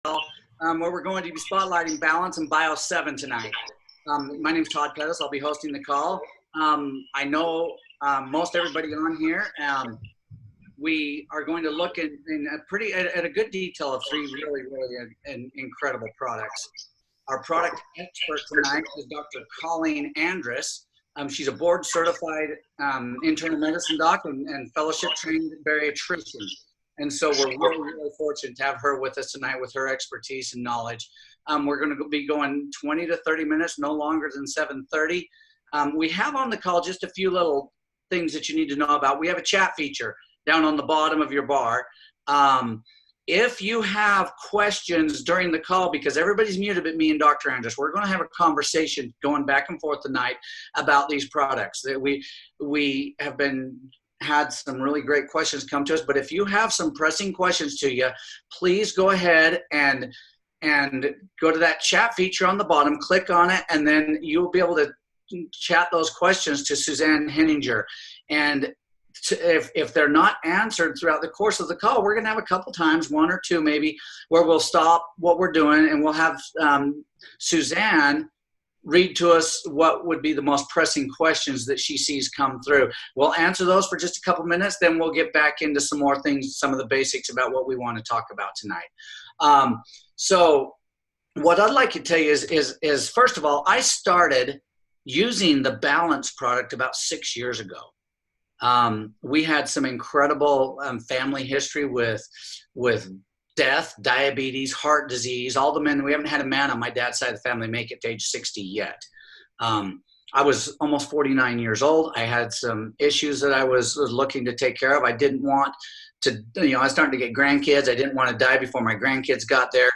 Where we're going to be spotlighting balance and Bio 7 tonight. My name is Todd Pettis. I'll be hosting the call. I know most everybody on here. We are going to look at a good detail of three really incredible products. Our product expert tonight is Dr. Colleen Andruss. She's a board certified internal medicine doc and fellowship trained bariatrician. And so we're really fortunate to have her with us tonight with her expertise and knowledge. We're going to be going 20 to 30 minutes, no longer than 7:30. We have on the call just a few little things that you need to know about. We have a chat feature down on the bottom of your bar. If you have questions during the call, because everybody's muted but me and Dr. Andruss, we're going to have a conversation going back and forth tonight about these products. That we have had some really great questions come to us, but if you have some pressing questions to you, please go ahead and go to that chat feature on the bottom, click on it, and then you'll be able to chat those questions to Suzanne Henninger. And if they're not answered throughout the course of the call, we're going to have a couple times, one or two maybe, where we'll stop what we're doing and we'll have Suzanne read to us what would be the most pressing questions that she sees come through. We'll answer those for just a couple minutes, then we'll get back into some more things, some of the basics about what we want to talk about tonight. So what I'd like to tell you is first of all, I started using the Balance product about 6 years ago. We had some incredible family history with death, diabetes, heart disease, all the men. We haven't had a man on my dad's side of the family make it to age 60 yet. I was almost 49 years old. I had some issues that I was looking to take care of. I didn't want to, I was starting to get grandkids. I didn't want to die before my grandkids got there.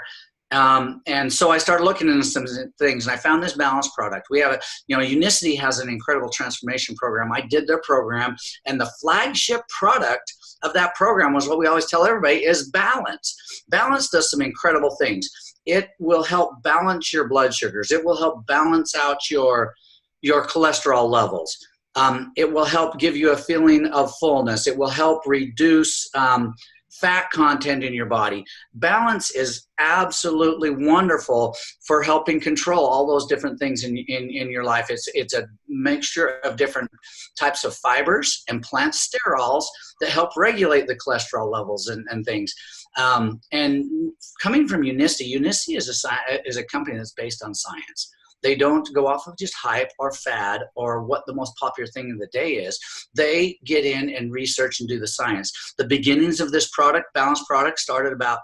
And so I started looking into some things, and I found this Balance product. We have Unicity has an incredible transformation program. I did their program, and the flagship product of that program was what we always tell everybody is Balance. Balance does some incredible things. It will help balance your blood sugars. It will help balance out your cholesterol levels. It will help give you a feeling of fullness. It will help reduce fat content in your body. Balance is absolutely wonderful for helping control all those different things in your life. It's a mixture of different types of fibers and plant sterols that help regulate the cholesterol levels and things. And coming from Unicity, Unicity is a company that's based on science. They don't go off of just hype or fad or what the most popular thing of the day is. They get in and research and do the science. The beginnings of this product, Balance product, started about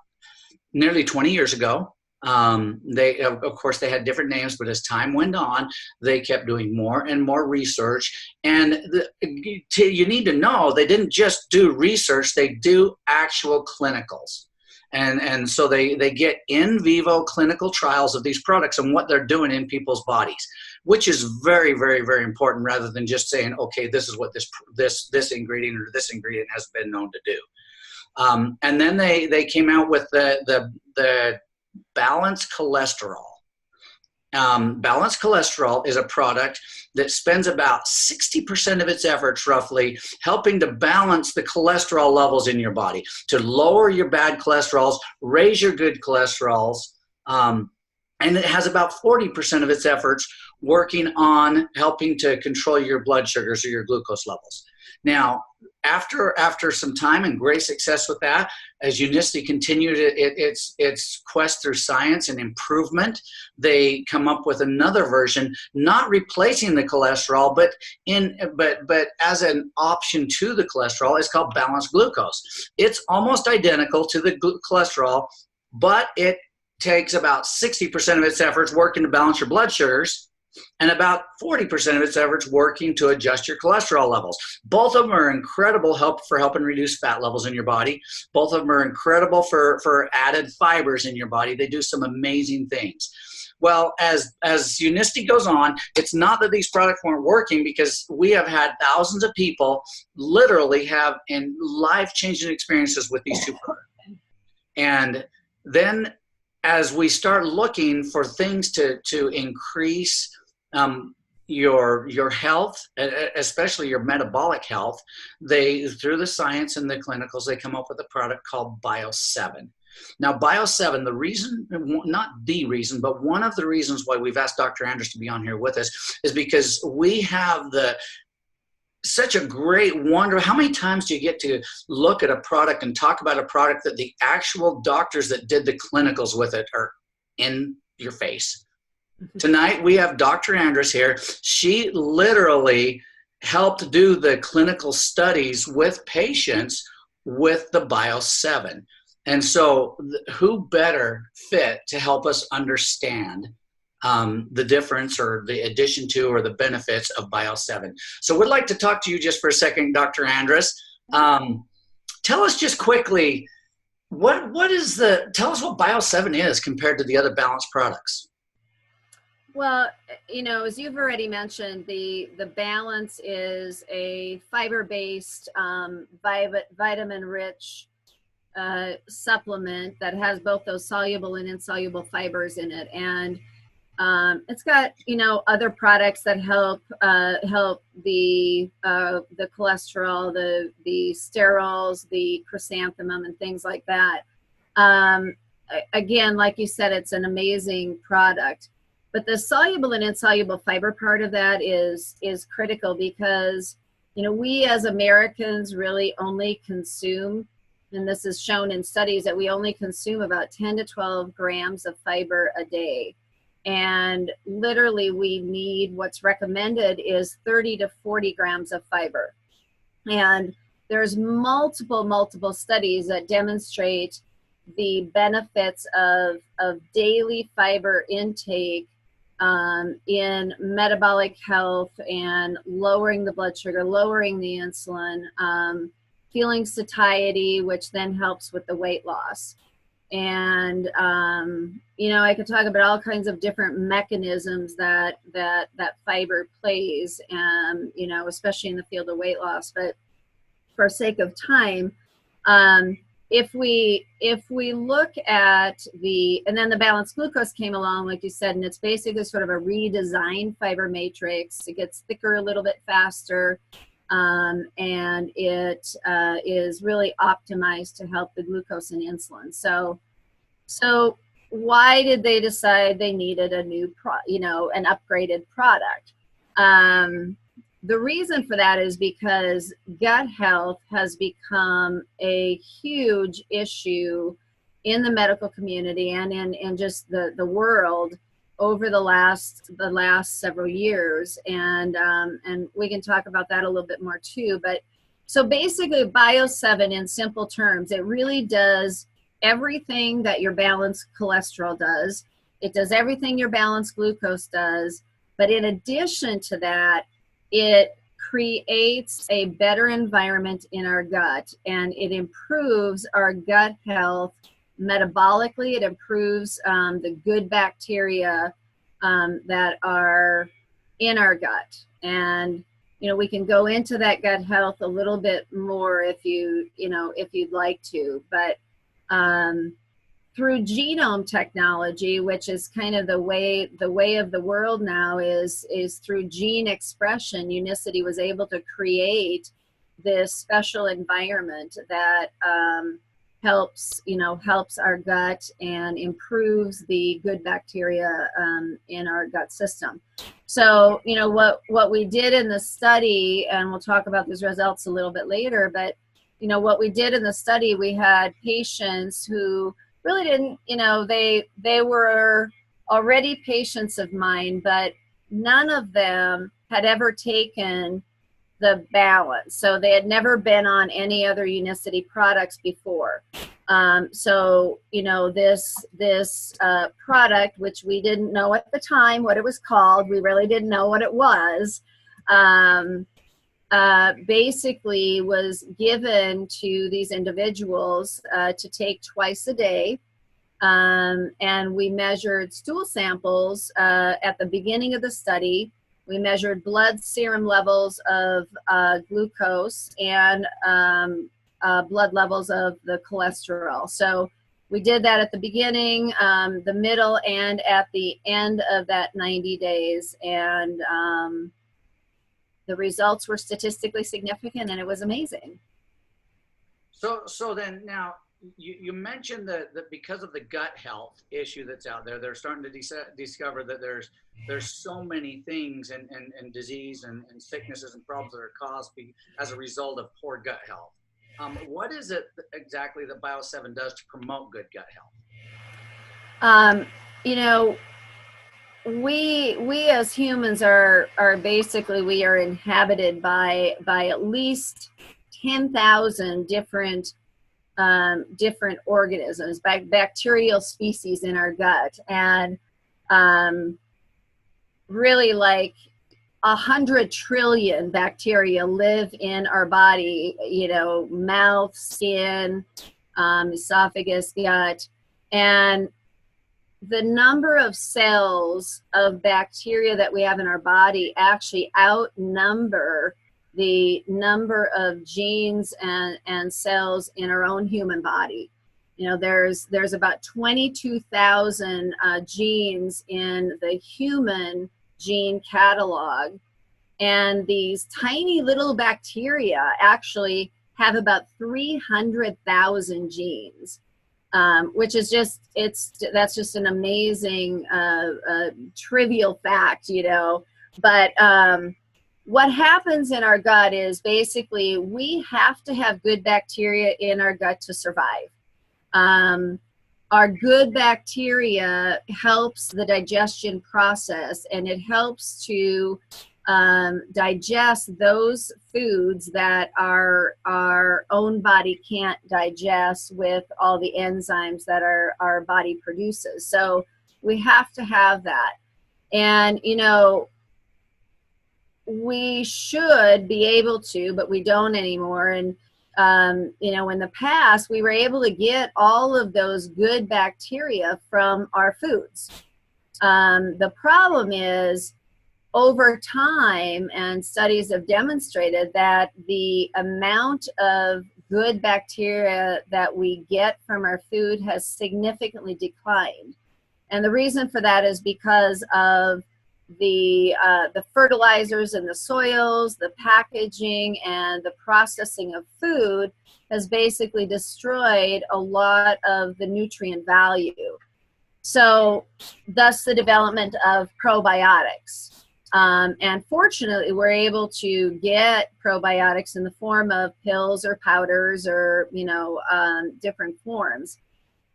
nearly 20 years ago. Of course, they had different names, but as time went on, they kept doing more and more research. And you need to know they didn't just do research, they do actual clinicals. And so they get in vivo clinical trials of these products and what they're doing in people's bodies, which is very important rather than just saying, okay, this is what this ingredient or this ingredient has been known to do. And then they came out with the Balance Cholesterol. Balance Cholesterol is a product that spends about 60% of its efforts roughly helping to balance the cholesterol levels in your body, to lower your bad cholesterols, raise your good cholesterols, and it has about 40% of its efforts working on helping to control your blood sugars or your glucose levels. Now, after some time and great success with that, as Unicity continued its quest through science and improvement, they come up with another version, not replacing the cholesterol, but as an option to the cholesterol. It's called Balanced Glucose. It's almost identical to the cholesterol, but it takes about 60% of its efforts working to balance your blood sugars, and about 40% of its efforts working to adjust your cholesterol levels. Both of them are incredible help for helping reduce fat levels in your body. Both of them are incredible for added fibers in your body. They do some amazing things. Well, as Unicity goes on, it's not that these products weren't working, because we have had thousands of people literally have life-changing experiences with these two products. And then as we start looking for things to increase your health, especially your metabolic health, through the science and the clinicals, they come up with a product called Bio 7. Now, Bio7, the reason, not the reason, but one of the reasons why we've asked Dr. Andruss to be on here with us is because we have such a great wonder. How many times do you get to look at a product and talk about a product that the actual doctors that did the clinicals with it are in your face? Tonight, we have Dr. Andruss here. She literally helped do the clinical studies with patients with the Bio7. And so who better fit to help us understand the difference or the addition to or the benefits of Bio7. So we'd like to talk to you just for a second, Dr. Andruss. Tell us just quickly, tell us what Bio7 is compared to the other balanced products. Well, you know, as you've already mentioned, the balance is a fiber-based, vitamin-rich supplement that has both those soluble and insoluble fibers in it, and it's got, you know, other products that help the cholesterol, the sterols, the chrysanthemum, and things like that. Again, like you said, it's an amazing product. But the soluble and insoluble fiber part of that is critical because, you know, we as Americans really only consume, and this is shown in studies, that we only consume about 10 to 12 grams of fiber a day. And literally we need, what's recommended is 30 to 40 grams of fiber. And there's multiple studies that demonstrate the benefits of daily fiber intake in metabolic health and lowering the blood sugar, lowering the insulin, feeling satiety, which then helps with the weight loss. And, you know, I could talk about all kinds of different mechanisms that fiber plays, you know, especially in the field of weight loss. But for sake of time, if we look at and then the balanced glucose came along, like you said, and it's basically sort of a redesigned fiber matrix. It gets thicker a little bit faster, and it is really optimized to help the glucose and insulin. So why did they decide they needed a new an upgraded product? The reason for that is because gut health has become a huge issue in the medical community and in just the world over the last several years, and we can talk about that a little bit more too. But so basically, Bio7, in simple terms, it really does everything that your balanced cholesterol does. It does everything your balanced glucose does, but in addition to that, it creates a better environment in our gut, and it improves our gut health metabolically. It improves the good bacteria that are in our gut. And, you know, we can go into that gut health a little bit more if you'd like to. But through genome technology, which is kind of the way of the world now, is through gene expression, Unicity was able to create this special environment that helps our gut and improves the good bacteria in our gut system. So, you know, what we did in the study, and we'll talk about these results a little bit later, but, you know, what we did in the study, we had patients who really didn't, you know, they were already patients of mine, but none of them had ever taken the balance. So they had never been on any other Unicity products before. So, you know, this product, which we didn't know at the time what it was called, we really didn't know what it was, basically was given to these individuals to take twice a day. And we measured stool samples at the beginning of the study. We measured blood serum levels of glucose and blood levels of the cholesterol. So we did that at the beginning, the middle, and at the end of that 90 days. And the results were statistically significant, and it was amazing. So then now, you mentioned that because of the gut health issue that's out there, they're starting to discover that there's so many things and disease and sicknesses and problems that are caused as a result of poor gut health. What is it exactly that Bio7 does to promote good gut health? You know, we as humans are basically, we are inhabited by at least 10,000 different different organisms, bacterial species in our gut, and really like 100 trillion bacteria live in our body. You know, mouth, skin, esophagus, gut, and the number of cells of bacteria that we have in our body actually outnumber the number of genes and cells in our own human body. You know, there's about 22,000 genes in the human gene catalog, and these tiny little bacteria actually have about 300,000 genes. Which is just, that's just an amazing trivial fact, you know. But what happens in our gut is basically we have to have good bacteria in our gut to survive. Our good bacteria helps the digestion process, and it helps to digest those foods that our own body can't digest with all the enzymes that our body produces. So we have to have that. And, you know, we should be able to, but we don't anymore. And, you know, in the past, we were able to get all of those good bacteria from our foods. The problem is, over time, and studies have demonstrated that the amount of good bacteria that we get from our food has significantly declined. And the reason for that is because of the fertilizers in the soils, the packaging, and the processing of food has basically destroyed a lot of the nutrient value. So thus the development of probiotics. And fortunately, we're able to get probiotics in the form of pills or powders or, you know, different forms.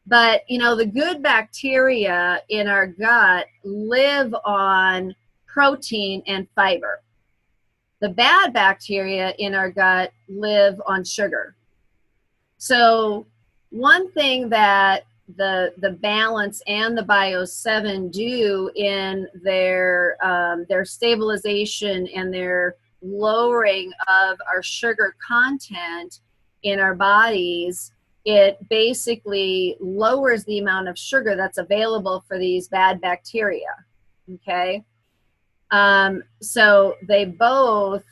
But, you know, the good bacteria in our gut live on protein and fiber. The bad bacteria in our gut live on sugar. So one thing that the balance and the Bio7 do in their stabilization and their lowering of our sugar content in our bodies, it basically lowers the amount of sugar that's available for these bad bacteria. Okay, so they both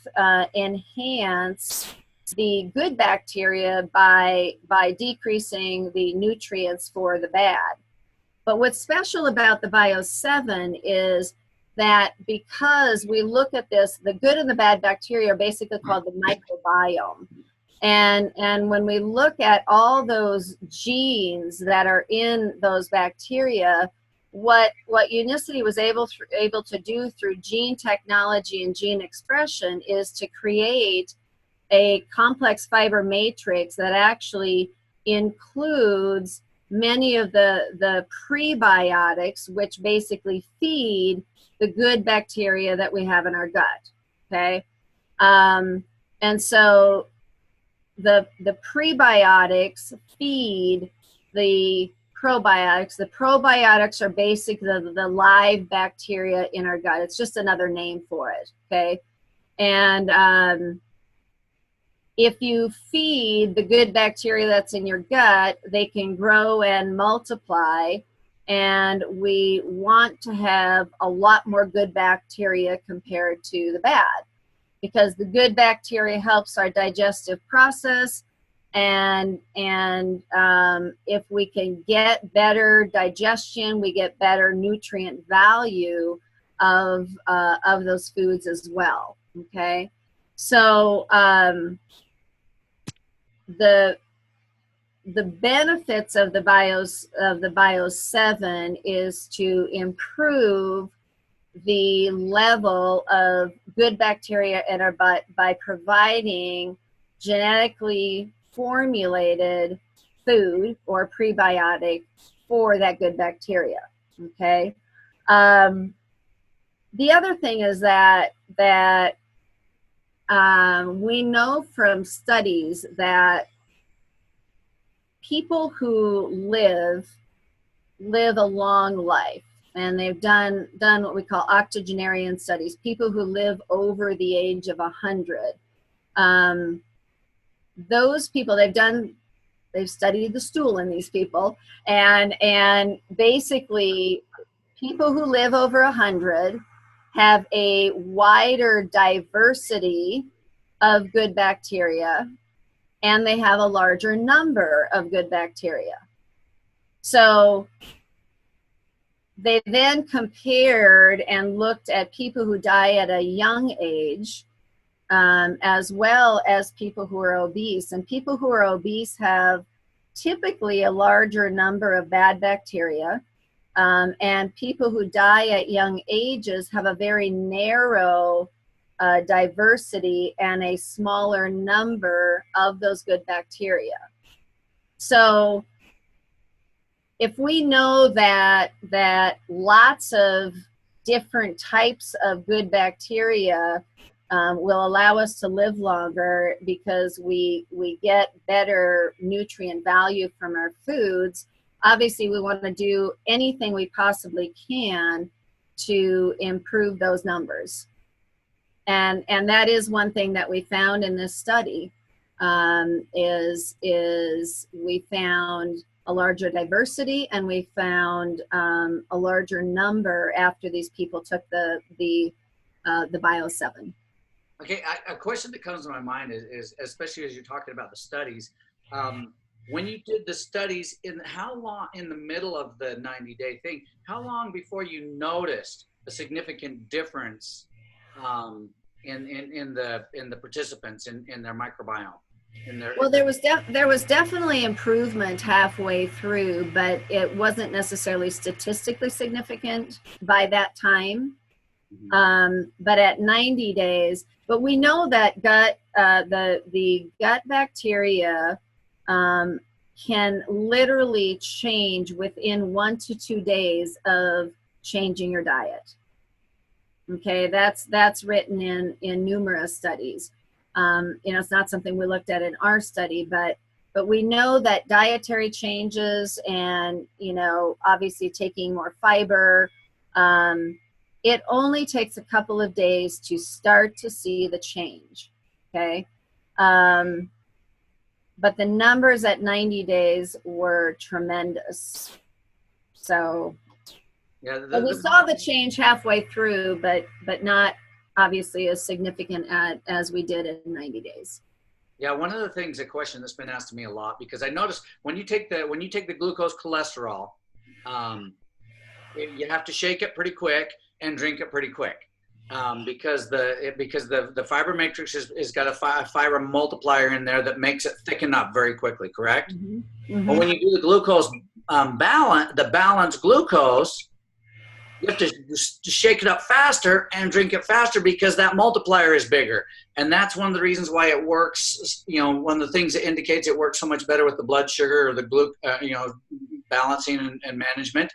enhance the good bacteria by decreasing the nutrients for the bad. But what's special about the Bio7 is that because we look at this, the good and the bad bacteria are basically called the microbiome. And when we look at all those genes that are in those bacteria, what Unicity was able to do through gene technology and gene expression is to create a complex fiber matrix that actually includes many of the prebiotics, which basically feed the good bacteria that we have in our gut. Okay, and so the prebiotics feed the probiotics. The probiotics are basically the live bacteria in our gut. It's just another name for it. Okay, and if you feed the good bacteria that's in your gut, they can grow and multiply, and we want to have a lot more good bacteria compared to the bad, because the good bacteria helps our digestive process, and if we can get better digestion, we get better nutrient value of those foods as well. Okay, so the the benefits of the Bios 7 is to improve the level of good bacteria in our gut by providing genetically formulated food or prebiotic for that good bacteria. Okay. The other thing is that we know from studies that people who live a long life, and they've done what we call octogenarian studies, people who live over the age of 100. Those people, they've studied the stool in these people, and basically people who live over 100 have a wider diversity of good bacteria, and they have a larger number of good bacteria. So they then compared and looked at people who die at a young age, as well as people who are obese. And people who are obese have typically a larger number of bad bacteria. And people who die at young ages have a very narrow diversity and a smaller number of those good bacteria. So if we know that lots of different types of good bacteria will allow us to live longer because we get better nutrient value from our foods, obviously we want to do anything we possibly can to improve those numbers. And that is one thing that we found in this study, is we found a larger diversity, and we found a larger number after these people took the Bios 7. Okay, a question that comes to my mind is especially as you're talking about the studies, when you did the studies, how long in the middle of the 90-day thing, how long before you noticed a significant difference in the participants in their microbiome? Well, there was definitely improvement halfway through, but it wasn't necessarily statistically significant by that time. But at 90 days, but we know that the gut bacteria can literally change within 1 to 2 days of changing your diet. Okay, that's written in numerous studies. It's not something we looked at in our study, but we know that dietary changes and, obviously taking more fiber, it only takes a couple of days to start to see the change, okay? But the numbers at 90 days were tremendous. So yeah, we saw the change halfway through, but not obviously as significant as we did in 90 days. Yeah, one of the things, a question that's been asked to me a lot, because I noticed when you take the glucose cholesterol, you have to shake it pretty quick and drink it pretty quick, because the fiber matrix has got a fiber multiplier in there that makes it thicken up very quickly, correct? Mm-hmm. Mm-hmm. But when you do the glucose balanced glucose, you have to shake it up faster and drink it faster because that multiplier is bigger. And that's one of the reasons why it works. One of the things that indicates it works so much better with the blood sugar or the balancing and management.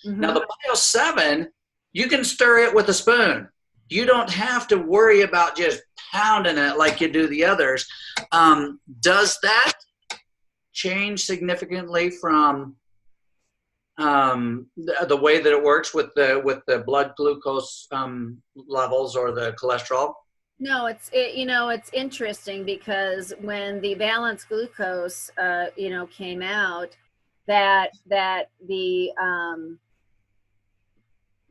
Mm-hmm. Now the Bios 7, you can stir it with a spoon. You don't have to worry about just pounding it like you do the others. Does that change significantly from the way that it works with the blood glucose levels or the cholesterol? No, it's interesting because when the balanced glucose came out, that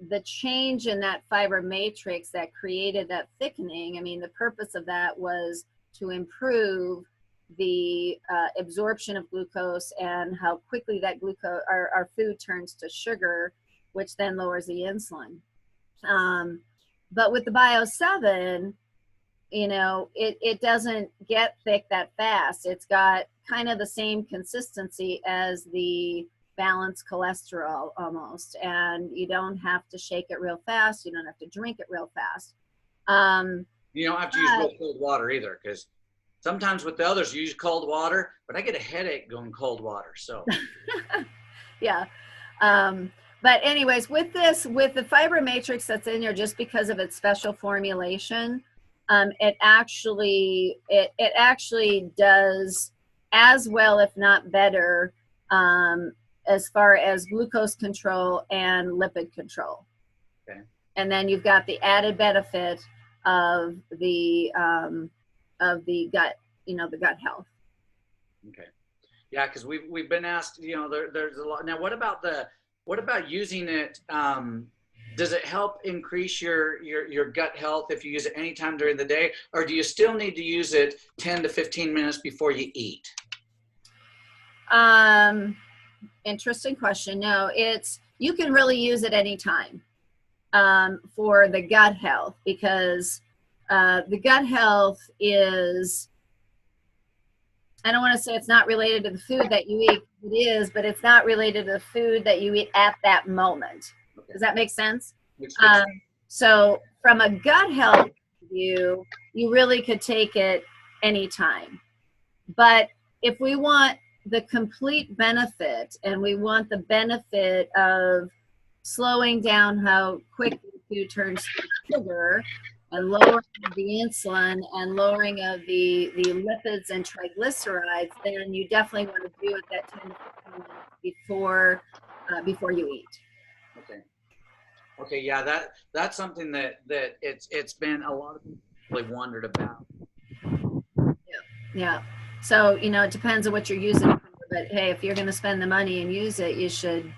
the change in that fiber matrix that created that thickening, I mean, the purpose of that was to improve the absorption of glucose and how quickly that glucose, our food turns to sugar, which then lowers the insulin. But with the Bios 7, it doesn't get thick that fast. It's got kind of the same consistency as the balanced cholesterol almost, and you don't have to shake it real fast. You don't have to drink it real fast. You don't have to use real cold water either, because sometimes with the others you use cold water, but I get a headache going cold water. So yeah. But anyways, with the fiber matrix that's in there, just because of its special formulation, it actually does as well, if not better, as far as glucose control and lipid control. Okay. And then you've got the added benefit of the gut, the gut health. Okay. Yeah, because we've been asked, there's a lot. Now, what about using it? Does it help increase your gut health if you use it anytime during the day, or do you still need to use it 10 to 15 minutes before you eat? Interesting question. No, you can really use it anytime for the gut health, because the gut health is, I don't want to say it's not related to the food that you eat. It is, but it's not related to the food that you eat at that moment. Okay. Does that make sense? So from a gut health view, you really could take it anytime. But if we want the complete benefit, and we want the benefit of slowing down how quickly food turns to sugar, and lowering the insulin, and lowering of the lipids and triglycerides, then you definitely want to do it that 10 to 15 minutes before you eat. Okay, yeah, that's something that it's been a lot of people really wondered about. Yeah. So, it depends on what you're using it for, but hey, if you're going to spend the money and use it, you should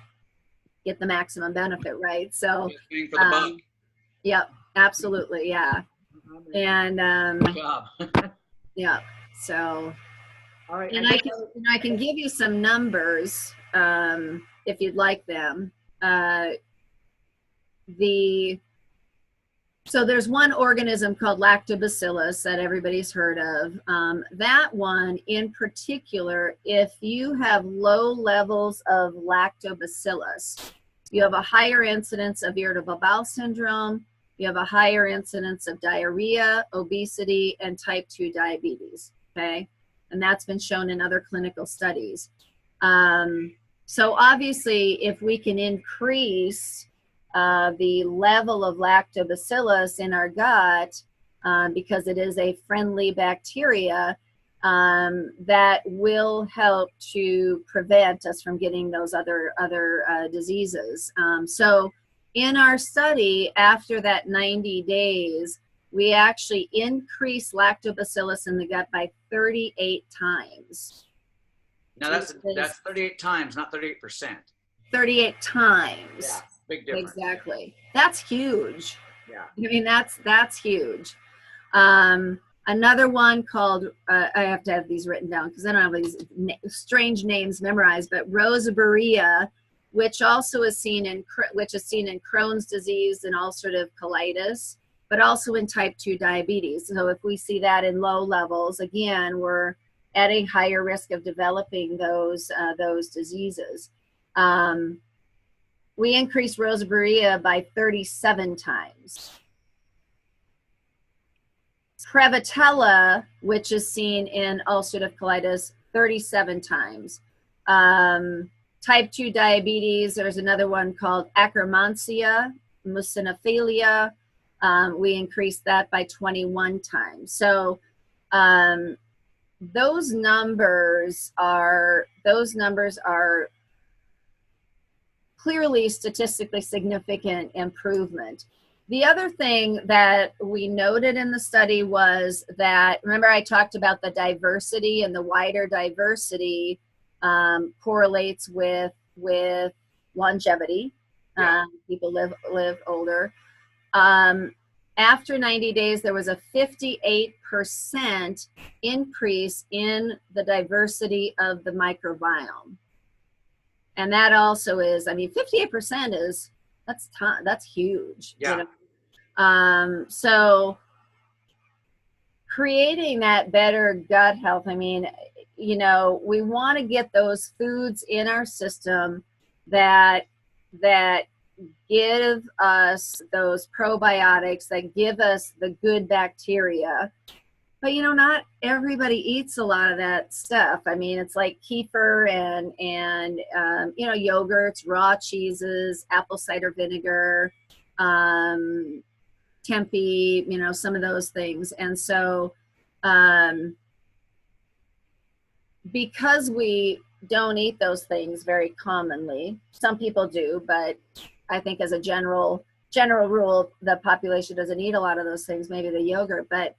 get the maximum benefit, right? So, for the buck. Yep, absolutely, yeah. And yeah. So, all right. And I can give you some numbers if you'd like them. So there's one organism called lactobacillus that everybody's heard of. That one in particular, if you have low levels of lactobacillus, you have a higher incidence of irritable bowel syndrome, you have a higher incidence of diarrhea, obesity, and type 2 diabetes, okay? And that's been shown in other clinical studies. So obviously, if we can increase the level of lactobacillus in our gut, because it is a friendly bacteria, that will help to prevent us from getting those other diseases. So in our study, after that 90 days, we actually increased lactobacillus in the gut by 38 times. Now that's 38 times, not 38%. 38 times. Yeah, big difference. Exactly. That's huge. Yeah. I mean, that's huge. Another one called, I have to have these written down because I don't have these strange names memorized, but rosaburia, which also is seen in Crohn's disease and ulcerative colitis, but also in type 2 diabetes. So if we see that in low levels, again, we're at a higher risk of developing those diseases. We increased rosaburia by 37 times. Prevotella, which is seen in ulcerative colitis, 37 times. Type 2 diabetes, there's another one called Akkermansia mucinophilia. We increased that by 21 times. So those numbers are clearly statistically significant improvement. The other thing that we noted in the study was that, remember I talked about the diversity, and the wider diversity correlates with longevity. Yeah. People live older. After 90 days, there was a 58% increase in the diversity of the microbiome. And that also is, 58% is, that's huge. Yeah. So creating that better gut health, you know, we want to get those foods in our system that give us those probiotics, that give us the good bacteria. But you know, not everybody eats a lot of that stuff. I mean, it's like kefir and you know, yogurts, raw cheeses, apple cider vinegar, tempeh, you know, some of those things. And so because we don't eat those things very commonly, some people do, but I think as a general rule, the population doesn't eat a lot of those things, maybe the yogurt. But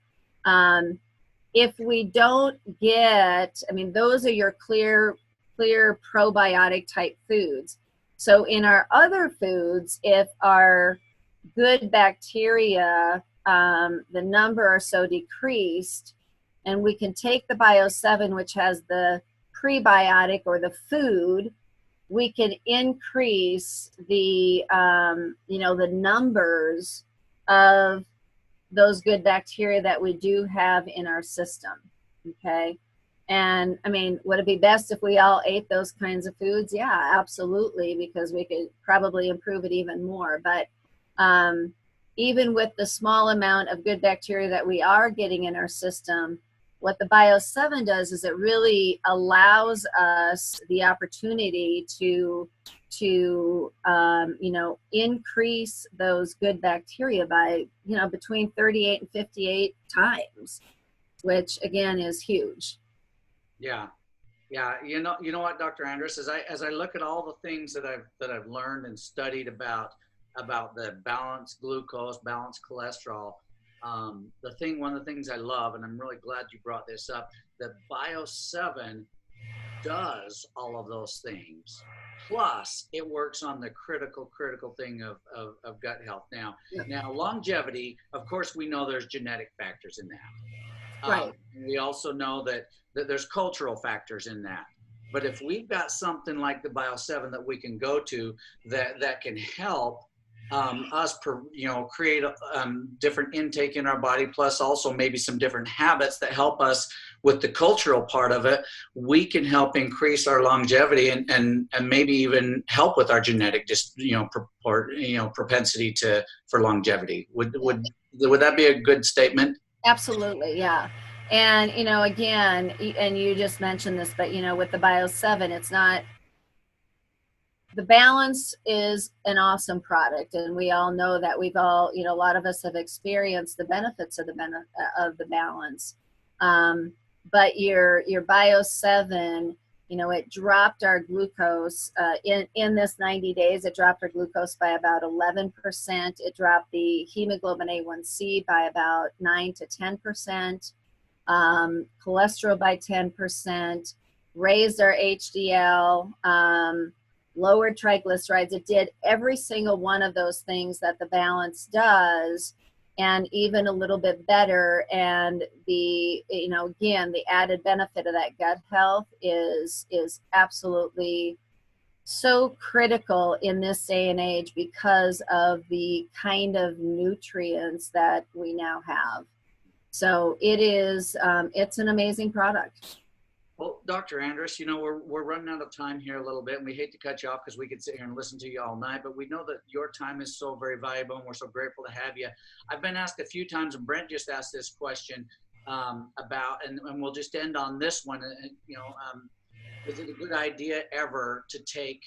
if we don't get, I mean, those are your clear probiotic type foods. So in our other foods, if our good bacteria, the number are so decreased, and we can take the Bio7, which has the prebiotic or the food, we can increase the, you know, the numbers of those good bacteria that we do have in our system, okay? And I mean, would it be best if we all ate those kinds of foods? Yeah, absolutely, because we could probably improve it even more. But even with the small amount of good bacteria that we are getting in our system, what the Bio7 does is it really allows us the opportunity to you know, increase those good bacteria by, you know, between 38 and 58 times, which again is huge. Yeah. Yeah. You know what, Dr. Andruss, as I look at all the things that I've learned and studied about the balanced glucose, balanced cholesterol, one of the things I love, and I'm really glad you brought this up, the Bio7 does all of those things. Plus, it works on the critical thing of gut health. Now, longevity, of course, we know there's genetic factors in that. Right. We also know that there's cultural factors in that. But if we've got something like the Bio7 that we can go to that can help us, you know, create different intake in our body, plus also maybe some different habits that help us with the cultural part of it, we can help increase our longevity and maybe even help with our genetic, just, you know, propensity for longevity. Would that be a good statement? Absolutely, yeah. And you know, again, and you just mentioned this, but you know, with the Bio7, it's not, the Balance is an awesome product, and we all know that. We've all, you know, a lot of us have experienced the benefits of the Balance. But your Bio7, you know, it dropped our glucose in this 90 days. It dropped our glucose by about 11%. It dropped the hemoglobin A1C by about 9 to 10%. Cholesterol by 10%. Raised our HDL. Lowered triglycerides. It did every single one of those things that the Balance does, and even a little bit better. And the, you know, again, the added benefit of that gut health is absolutely so critical in this day and age because of the kind of nutrients that we now have. So it is, it's an amazing product. Well, Dr. Andruss, you know, we're running out of time here a little bit, and we hate to cut you off because we could sit here and listen to you all night, but we know that your time is so very valuable, and we're so grateful to have you. I've been asked a few times, and Brent just asked this question about, and we'll just end on this one, you know, is it a good idea ever to take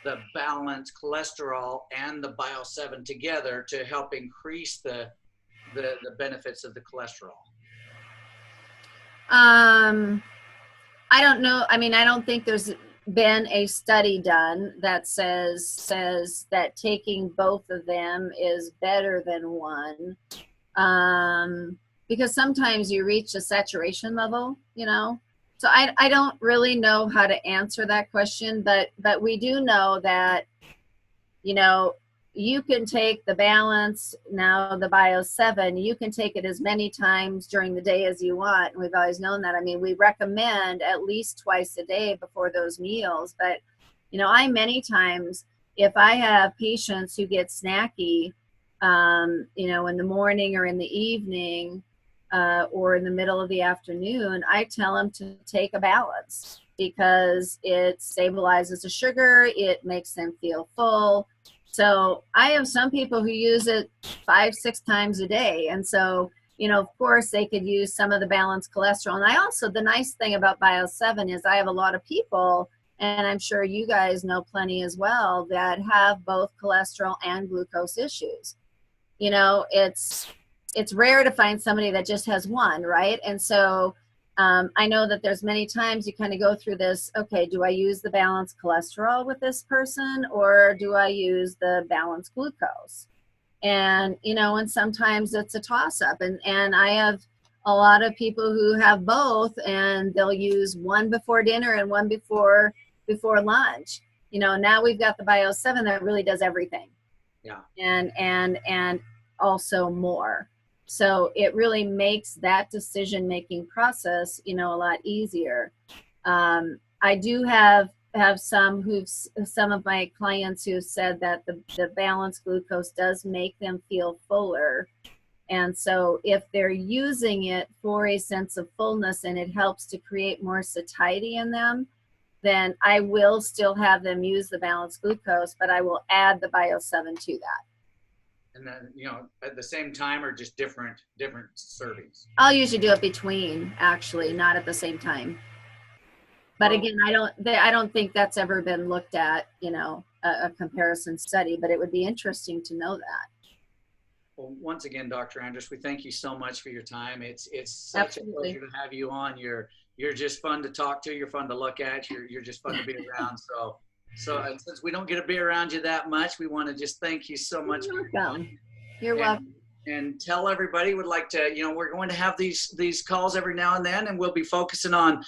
the balanced cholesterol and the Bio7 together to help increase the benefits of the cholesterol? I don't know. I mean, I don't think there's been a study done that says that taking both of them is better than one. Because sometimes you reach a saturation level, you know. So I don't really know how to answer that question, but we do know that, you know, you can take the Balance, now the Bio7, you can take it as many times during the day as you want. And we've always known that. I mean, we recommend at least twice a day before those meals. But, you know, many times, if I have patients who get snacky, you know, in the morning or in the evening, or in the middle of the afternoon, I tell them to take a balance because it stabilizes the sugar, it makes them feel full. So I have some people who use it 5-6 times a day. And so, you know, of course they could use some of the balanced cholesterol. And I also, the nice thing about Bio 7 is I have a lot of people, and I'm sure you guys know plenty as well, that have both cholesterol and glucose issues. You know, it's rare to find somebody that just has one, right? And so I know that there's many times you kind of go through this, okay, do I use the balanced cholesterol with this person, or do I use the balanced glucose? And, you know, and sometimes it's a toss up, and I have a lot of people who have both, and they'll use one before dinner and one before lunch. You know, now we've got the Bio 7 that really does everything. Yeah. And also more. So it really makes that decision-making process, you know, a lot easier. I do have some of my clients who said that the balanced glucose does make them feel fuller. And so if they're using it for a sense of fullness and it helps to create more satiety in them, then I will still have them use the balanced glucose, but I will add the Bio 7 to that. And then, you know, at the same time, or just different servings? I'll usually do it between, actually, not at the same time. But again, I don't think that's ever been looked at, you know, a comparison study, but it would be interesting to know that. Well, once again, Dr. Andruss, we thank you so much for your time. It's such Absolutely. a pleasure to have you on. You're just fun to talk to. You're fun to look at. You're just fun to be around. So since we don't get to be around you that much, we want to just thank you so much. You're welcome. You're welcome. And tell everybody, would like to, you know, we're going to have these calls every now and then, and we'll be focusing on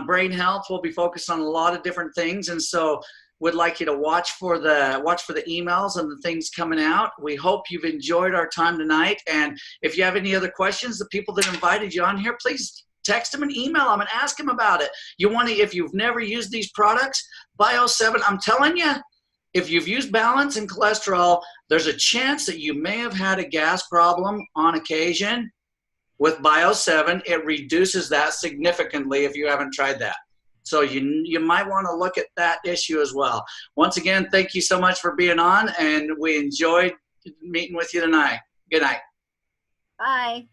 brain health. We'll be focused on a lot of different things. And so would like you to watch for the emails and the things coming out. We hope you've enjoyed our time tonight. And if you have any other questions, the people that invited you on here, please text them and email them and ask them about it. If you've never used these products, Bio 7, I'm telling you, if you've used balance and cholesterol, there's a chance that you may have had a gas problem on occasion. With Bio 7, it reduces that significantly if you haven't tried that. So you might want to look at that issue as well. Once again, thank you so much for being on, and we enjoyed meeting with you tonight. Good night. Bye.